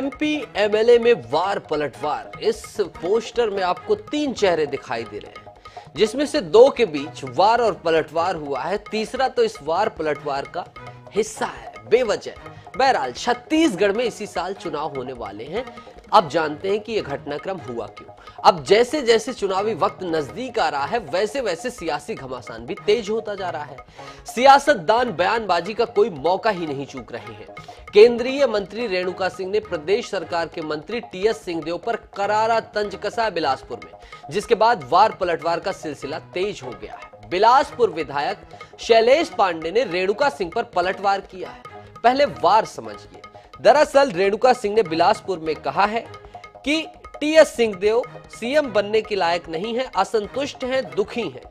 MP MLA में वार पलटवार। इस पोस्टर में आपको 3 चेहरे दिखाई दे रहे हैं, जिसमें से 2 के बीच वार और पलटवार हुआ है, तीसरा तो इस वार पलटवार का हिस्सा है बेवजह। बहरहाल छत्तीसगढ़ में इसी साल चुनाव होने वाले हैं। अब जानते हैं कि यह घटनाक्रम हुआ क्यों। अब जैसे जैसे चुनावी वक्त नजदीक आ रहा है, वैसे वैसे सियासी घमासान भी तेज होता जा रहा है। सियासतदान बयानबाजी का कोई मौका ही नहीं चूक रहे हैं। केंद्रीय मंत्री रेणुका सिंह ने प्रदेश सरकार के मंत्री टीएस सिंहदेव पर करारा तंज कसा बिलासपुर में, जिसके बाद वार पलटवार का सिलसिला तेज हो गया है। बिलासपुर विधायक शैलेश पांडे ने रेणुका सिंह पर पलटवार किया है। पहले वार समझिए। दरअसल रेणुका सिंह ने बिलासपुर में कहा है कि टीएस सिंहदेव सीएम बनने के लायक नहीं है, असंतुष्ट हैं, दुखी हैं।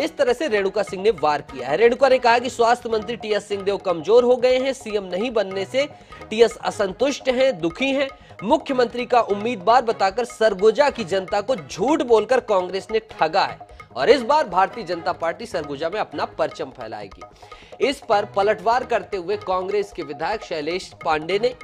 इस तरह से रेणुका सिंह ने वार किया है। रेणुका ने कहा कि स्वास्थ्य मंत्री टीएस सिंहदेव कमजोर हो गए हैं, सीएम नहीं बनने से टीएस असंतुष्ट हैं, दुखी हैं। मुख्यमंत्री का उम्मीदवार बताकर सरगुजा की जनता को झूठ बोलकर कांग्रेस ने ठगा है और इस बार भारतीय जनता पार्टी सरगुजा में अपना परचम फैलाएगी। इस पर पलटवार करते हुए कांग्रेस के विधायक शैलेश पांडे ने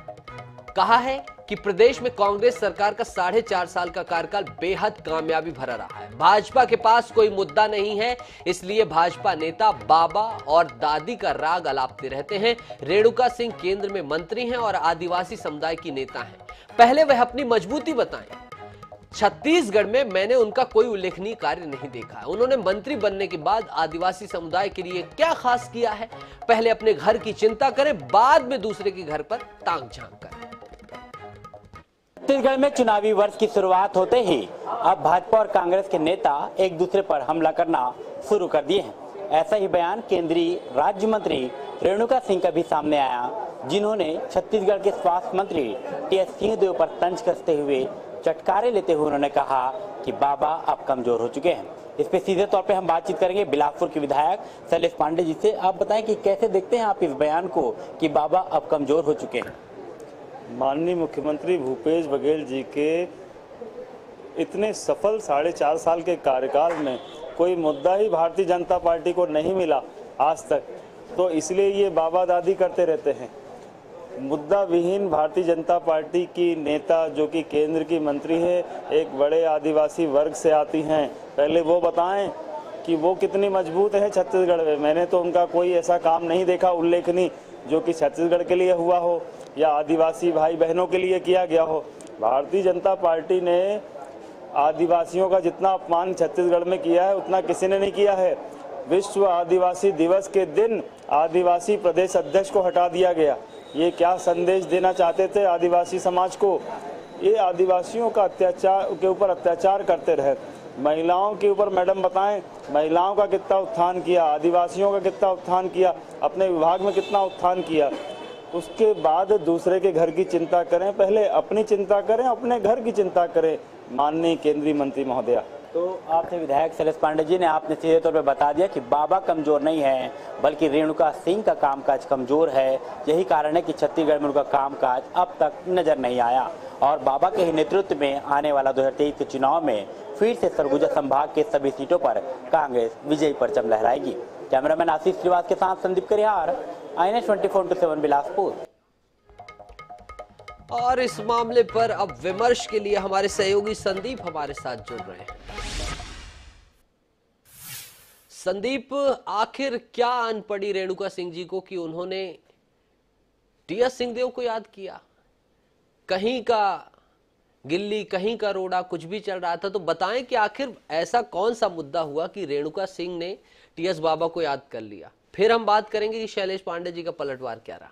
कहा है कि प्रदेश में कांग्रेस सरकार का 4.5 साल का कार्यकाल बेहद कामयाबी भरा रहा है। भाजपा के पास कोई मुद्दा नहीं है, इसलिए भाजपा नेता बाबा और दादी का राग अलापते रहते हैं। रेणुका सिंह केंद्र में मंत्री हैं और आदिवासी समुदाय की नेता हैं। पहले वह अपनी मजबूती बताएं। छत्तीसगढ़ में मैंने उनका कोई उल्लेखनीय कार्य नहीं देखा है। उन्होंने मंत्री बनने के बाद आदिवासी समुदाय के लिए क्या खास किया है? पहले अपने घर की चिंता करें, बाद में दूसरे के घर पर टांग झांक करें। छत्तीसगढ़ में चुनावी वर्ष की शुरुआत होते ही अब भाजपा और कांग्रेस के नेता एक दूसरे पर हमला करना शुरू कर दिए हैं। ऐसा ही बयान केंद्रीय राज्य मंत्री रेणुका सिंह का भी सामने आया, जिन्होंने छत्तीसगढ़ के स्वास्थ्य मंत्री टीएस सिंहदेव पर तंज कसते हुए चटकारे लेते हुए उन्होंने कहा कि बाबा अब कमजोर हो चुके हैं। इस पे सीधे तौर पे हम बातचीत करेंगे बिलासपुर के विधायक शैलेश पांडे जी से। आप बताएं कि कैसे देखते हैं आप इस बयान को कि बाबा अब कमजोर हो चुके हैं? माननीय मुख्यमंत्री भूपेश बघेल जी के इतने सफल 4.5 साल के कार्यकाल में कोई मुद्दा ही भारतीय जनता पार्टी को नहीं मिला आज तक, तो इसलिए ये बाबा दादी करते रहते हैं। मुद्दा विहीन भारतीय जनता पार्टी की नेता जो कि केंद्र की मंत्री है, एक बड़े आदिवासी वर्ग से आती हैं, पहले वो बताएं कि वो कितनी मजबूत है छत्तीसगढ़ में। मैंने तो उनका कोई ऐसा काम नहीं देखा उल्लेखनीय जो कि छत्तीसगढ़ के लिए हुआ हो या आदिवासी भाई बहनों के लिए किया गया हो। भारतीय जनता पार्टी ने आदिवासियों का जितना अपमान छत्तीसगढ़ में किया है उतना किसी ने नहीं किया है। विश्व आदिवासी दिवस के दिन आदिवासी प्रदेश अध्यक्ष को हटा दिया गया। ये क्या संदेश देना चाहते थे आदिवासी समाज को? ये आदिवासियों का अत्याचार के ऊपर अत्याचार करते रहे। महिलाओं के ऊपर मैडम बताएं, महिलाओं का कितना उत्थान किया, आदिवासियों का कितना उत्थान किया, अपने विभाग में कितना उत्थान किया। उसके बाद दूसरे के घर की चिंता करें, पहले अपनी चिंता करें, अपने घर की चिंता करें माननीय केंद्रीय मंत्री महोदया। तो आपसे विधायक शैलेश पांडे जी ने आपने सीधे तौर पे बता दिया कि बाबा कमजोर नहीं है, बल्कि रेणुका सिंह का कामकाज कमजोर है। यही कारण है कि छत्तीसगढ़ में उनका कामकाज अब तक नजर नहीं आया और बाबा के ही नेतृत्व में आने वाला 2023 के चुनाव में फिर से सरगुजा संभाग के सभी सीटों पर कांग्रेस विजयी परचम लहराएगी। कैमरामैन आशीष श्रीवास के साथ संदीप करिहार, INS 24/7 बिलासपुर। और इस मामले पर अब विमर्श के लिए हमारे सहयोगी संदीप हमारे साथ जुड़ रहे हैं। संदीप, आखिर क्या आन पड़ी रेणुका सिंह जी को कि उन्होंने टीएस सिंहदेव को याद किया? कहीं का गिल्ली कहीं का रोड़ा, कुछ भी चल रहा था। तो बताएं कि आखिर ऐसा कौन सा मुद्दा हुआ कि रेणुका सिंह ने टीएस बाबा को याद कर लिया? फिर हम बात करेंगे कि शैलेश पांडे जी का पलटवार क्या रहा।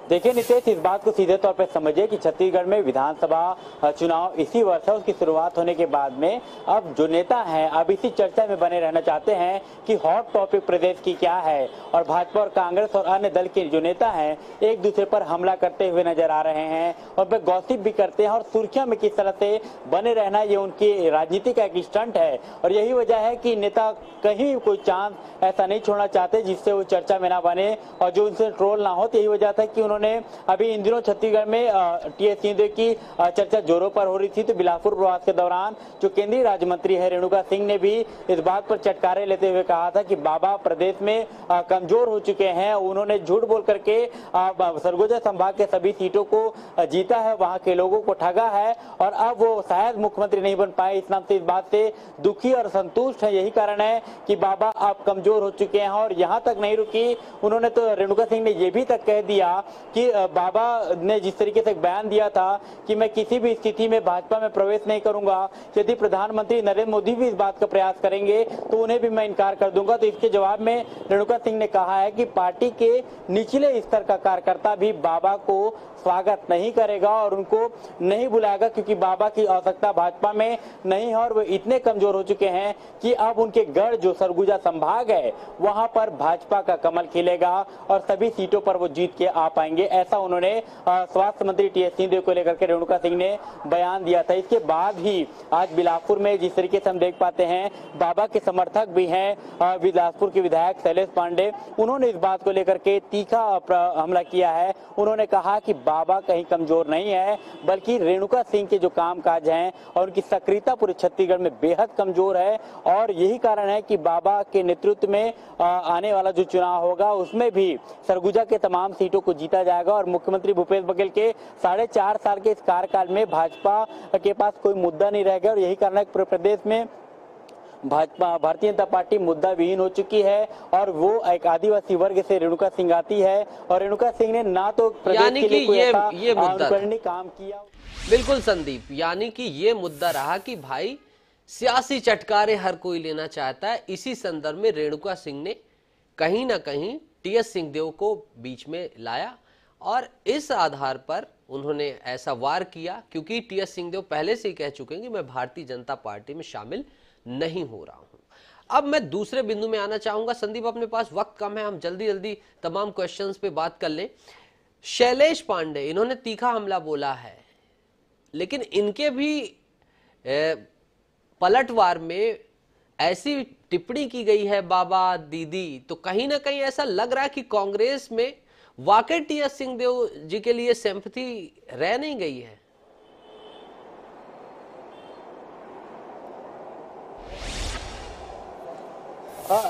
देखिए नितेश, इस बात को सीधे तौर पर समझिए कि छत्तीसगढ़ में विधानसभा चुनाव इसी वर्ष है। उसकी शुरुआत होने के बाद में अब जो नेता हैं अब इसी चर्चा में बने रहना चाहते हैं कि हॉट टॉपिक प्रदेश की क्या है, और भाजपा और कांग्रेस और अन्य दल के जो नेता हैं एक दूसरे पर हमला करते हुए नजर आ रहे हैं और वे गॉसिप भी करते हैं और सुर्खियों में किस तरह से बने रहना ये उनकी राजनीति का एक स्टंट है। और यही वजह है कि नेता कहीं कोई चांस ऐसा नहीं छोड़ना चाहते जिससे वो चर्चा में ना बने और जो उनसे ट्रोल ना हो। तो यही वजह था कि उन्होंने अभी इन दिनों छत्तीसगढ़ में टीएस सिंहदेव की चर्चा जोरों पर हो रही थी, तो बिलासपुर प्रवास के दौरान जो केंद्रीय राज्य मंत्री है रेणुका सिंह ने भी इस बात पर चटकारे लेते हुए कहा था कि बाबा प्रदेश में कमजोर हो चुके हैं। उन्होंने झूठ बोल करके सरगुजा संभाग के सभी सीटों को जीता है, वहां के लोगों को ठगा है और अब वो शायद मुख्यमंत्री नहीं बन पाए। इस नाम से इस बात से दुखी और संतुष्ट है। यही कारण है कि बाबा अब कमजोर हो चुके हैं। और यहां तक नहीं रुकी, उन्होंने तो रेणुका सिंह ने यह भी तक कह दिया कि बाबा ने जिस तरीके से बयान दिया था कि मैं किसी भी स्थिति में भाजपा में प्रवेश नहीं करूंगा, यदि प्रधानमंत्री नरेंद्र मोदी भी इस बात का प्रयास करेंगे तो उन्हें भी मैं इनकार कर दूंगा। तो इसके जवाब में रेणुका सिंह ने कहा है कि पार्टी के निचले स्तर का कार्यकर्ता भी बाबा को स्वागत नहीं करेगा और उनको नहीं बुलाएगा, क्योंकि बाबा की आवश्यकता भाजपा में नहीं है और वो इतने कमजोर हो चुके हैं कि अब उनके गढ़ जो सरगुजा संभाग है वहां पर भाजपा का कमल खिलेगा और सभी सीटों पर वो जीत के आ पाएंगे। ऐसा उन्होंने स्वास्थ्य मंत्री टीएस सिंहदेव को लेकर के रेणुका सिंह ने बयान दिया था। इसके बाद ही आज बिलासपुर में जिस तरीके से हम देख पाते हैं, बाबा के समर्थक भी हैं बिलासपुर के विधायक शैलेश पांडे, उन्होंने इस बात को लेकर के तीखा हमला किया है। उन्होंने कहा कि बाबा कहीं कमजोर नहीं है, बल्कि रेणुका सिंह के जो कामकाज हैं और उनकी सक्रियता पूरे छत्तीसगढ़ में बेहद कमजोर है और यही कारण है कि बाबा के नेतृत्व में आने वाला जो चुनाव होगा उसमें भी सरगुजा के तमाम सीटों को जीता जाएगा और मुख्यमंत्री भूपेश बघेल के 4.5 साल के इस कार्यकाल में भाजपा के पास कोई मुद्दा नहीं रहेगा और यही कारण है कि प्रदेश में भाजपा भारतीय जनता पार्टी मुद्दा विहीन हो चुकी है और वो एक आदिवासी वर्ग से रेणुका सिंह आती है और रेणुका सिंह ने ना तो प्रदेश के लिए कोई अनुकरणीय काम किया। बिल्कुल संदीप, यानी कि ये मुद्दा रहा कि भाई सियासी चटकारे हर कोई लेना चाहता है। इसी संदर्भ में रेणुका सिंह ने कहीं ना कहीं टीएस सिंहदेव को बीच में लाया और इस आधार पर उन्होंने ऐसा वार किया, क्योंकि टीएस सिंहदेव पहले से ही कह चुके हैं कि मैं भारतीय जनता पार्टी में शामिल नहीं हो रहा हूं। अब मैं दूसरे बिंदु में आना चाहूंगा। संदीप, अपने पास वक्त कम है, हम जल्दी जल्दी तमाम क्वेश्चंस पे बात कर लें। शैलेश पांडे, इन्होंने तीखा हमला बोला है, लेकिन इनके भी पलटवार में ऐसी टिप्पणी की गई है बाबा दीदी, तो कहीं ना कहीं ऐसा लग रहा है कि कांग्रेस में वाकई टीएस सिंहदेव जी के लिए सिंपैथी रह नहीं गई है।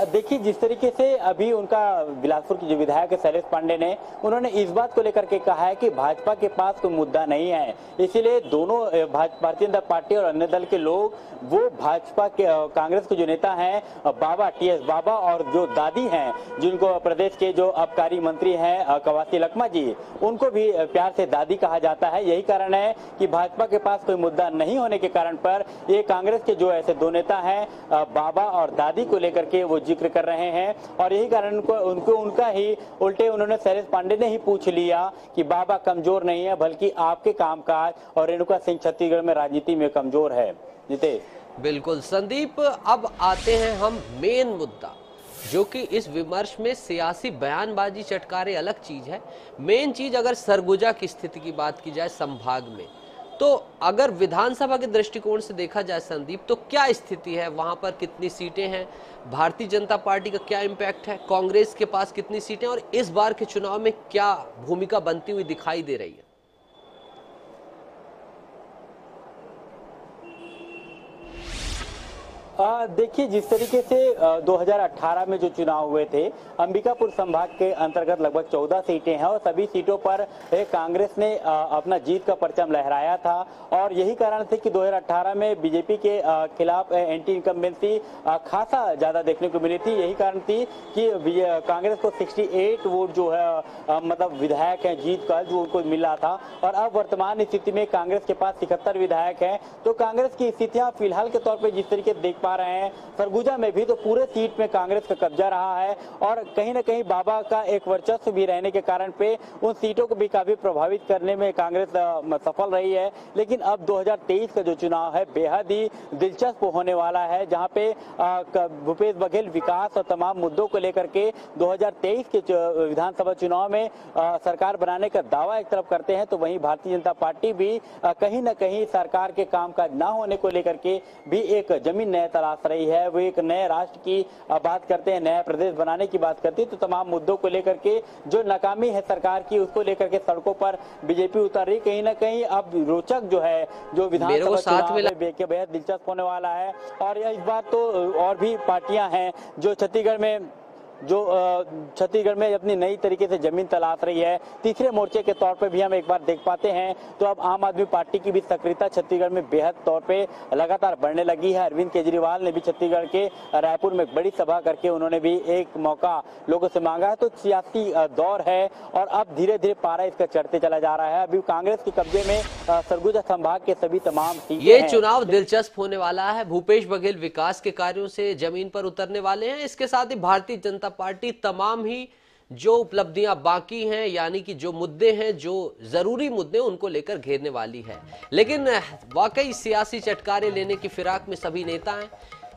देखिए, जिस तरीके से अभी उनका बिलासपुर के जो विधायक है शैलेश पांडे ने, उन्होंने इस बात को लेकर के कहा है कि भाजपा के पास कोई मुद्दा नहीं है, इसीलिए दोनों भारतीय जनता पार्टी और अन्य दल के लोग वो भाजपा के कांग्रेस के जो नेता हैं बाबा टीएस बाबा और जो दादी हैं जिनको प्रदेश के जो आबकारी मंत्री हैं कवासी लखमा जी, उनको भी प्यार से दादी कहा जाता है। यही कारण है कि भाजपा के पास कोई मुद्दा नहीं होने के कारण पर ये कांग्रेस के जो ऐसे दो नेता हैं बाबा और दादी को लेकर के वो जिक्र कर रहे हैं और यही कारण उनको उनका ही उल्टे उन्होंने शैलेश पांडे ने ही पूछ लिया कि बाबा कमजोर नहीं है, बल्कि आपके कामकाज और रेणुका सिंह छत्तीसगढ़ में राजनीति में कमजोर है। जितेश, बिल्कुल संदीप, अब आते हैं हम मेन मुद्दा, जो कि इस विमर्श में सियासी बयानबाजी चटकारे अलग चीज है। मेन चीज अगर सरगुजा की स्थिति की बात की जाए संभाग में, तो अगर विधानसभा के दृष्टिकोण से देखा जाए संदीप, तो क्या स्थिति है वहां पर, कितनी सीटें हैं, भारतीय जनता पार्टी का क्या इम्पैक्ट है, कांग्रेस के पास कितनी सीटें और इस बार के चुनाव में क्या भूमिका बनती हुई दिखाई दे रही है? देखिए, जिस तरीके से 2018 में जो चुनाव हुए थे, अंबिकापुर संभाग के अंतर्गत लगभग 14 सीटें हैं और सभी सीटों पर कांग्रेस ने अपना जीत का परचम लहराया था और यही कारण थे कि 2018 में बीजेपी के खिलाफ एंटी इनकम्बेंसी खासा ज्यादा देखने को मिली थी। यही कारण थी कि कांग्रेस को 68 वोट जो है मतलब विधायक हैं जीत का जो उनको मिला था और अब वर्तमान स्थिति में कांग्रेस के पास 71 विधायक हैं। तो कांग्रेस की स्थितियां फिलहाल के तौर पर जिस तरीके देख पा रहे हैं, सरगुजा में भी तो पूरे सीट में कांग्रेस का कब्जा रहा है और कहीं ना कहीं बाबा का एक वर्चस्व भी रहने के कारण पे उन सीटों को भी काफी प्रभावित करने में कांग्रेस सफल रही है। लेकिन अब 2023 का जो चुनाव है बेहद ही दिलचस्प होने वाला है, जहां पे भूपेश बघेल विकास और तमाम मुद्दों को लेकर के 2023 के विधानसभा चुनाव में सरकार बनाने का दावा एक तरफ करते हैं, तो वहीं भारतीय जनता पार्टी भी कहीं ना कहीं सरकार के कामकाज ना होने को लेकर के भी एक जमीन तलाश रही है, वो एक नए राष्ट्र की बात करते हैं, नया प्रदेश बनाने की बात करती है, तो तमाम मुद्दों को लेकर के जो नाकामी है सरकार की उसको लेकर के सड़कों पर बीजेपी उतर रही। कहीं ना कहीं अब रोचक जो है जो विधानसभा चुनाव है बेहद दिलचस्प होने वाला है। और इस बार तो और भी पार्टियां हैं जो छत्तीसगढ़ में अपनी नई तरीके से जमीन तलाश रही है। तीसरे मोर्चे के तौर पे भी हम एक बार देख पाते हैं तो अब आम आदमी पार्टी की भी सक्रियता छत्तीसगढ़ में बेहद तौर पे लगातार बढ़ने लगी है। अरविंद केजरीवाल ने भी छत्तीसगढ़ के रायपुर में एक बड़ी सभा करके उन्होंने भी एक मौका लोगों से मांगा है। तो सियासी दौर है और अब धीरे धीरे पारा इसका चढ़ते चला जा रहा है। अभी कांग्रेस के कब्जे में सरगुजा संभाग के सभी तमाम सीटें ये चुनाव दिलचस्प होने वाला है। भूपेश बघेल विकास के कार्यों से जमीन पर उतरने वाले हैं। इसके साथ ही भारतीय जनता पार्टी तमाम ही जो उपलब्धियां बाकी हैं, यानी कि जो मुद्दे हैं, जो जरूरी मुद्दे उनको लेकर घेरने वाली है। लेकिन वाकई सियासी चटकारे लेने की फिराक में सभी नेता हैं,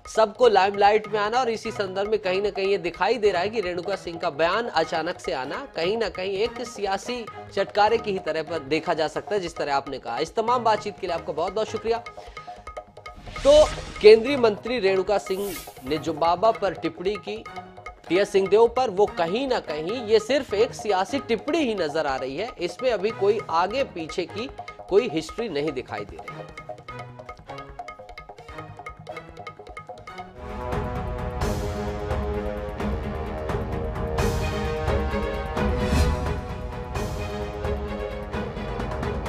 सबको लाइमलाइट में आना, और इसी संदर्भ में कहीं ना कहीं ये दिखाई दे रहा है कि रेणुका सिंह का बयान अचानक से आना कहीं ना कहीं एक सियासी चटकारे की ही तरह पर देखा जा सकता है, जिस तरह आपने कहा। इस तमाम बातचीत के लिए आपका बहुत बहुत शुक्रिया। तो केंद्रीय मंत्री रेणुका सिंह ने जो बाबा पर टिप्पणी की टीएस सिंहदेव पर, वो कहीं ना कहीं ये सिर्फ एक सियासी टिप्पणी ही नजर आ रही है। इसमें अभी कोई आगे पीछे की कोई हिस्ट्री नहीं दिखाई दे रही है।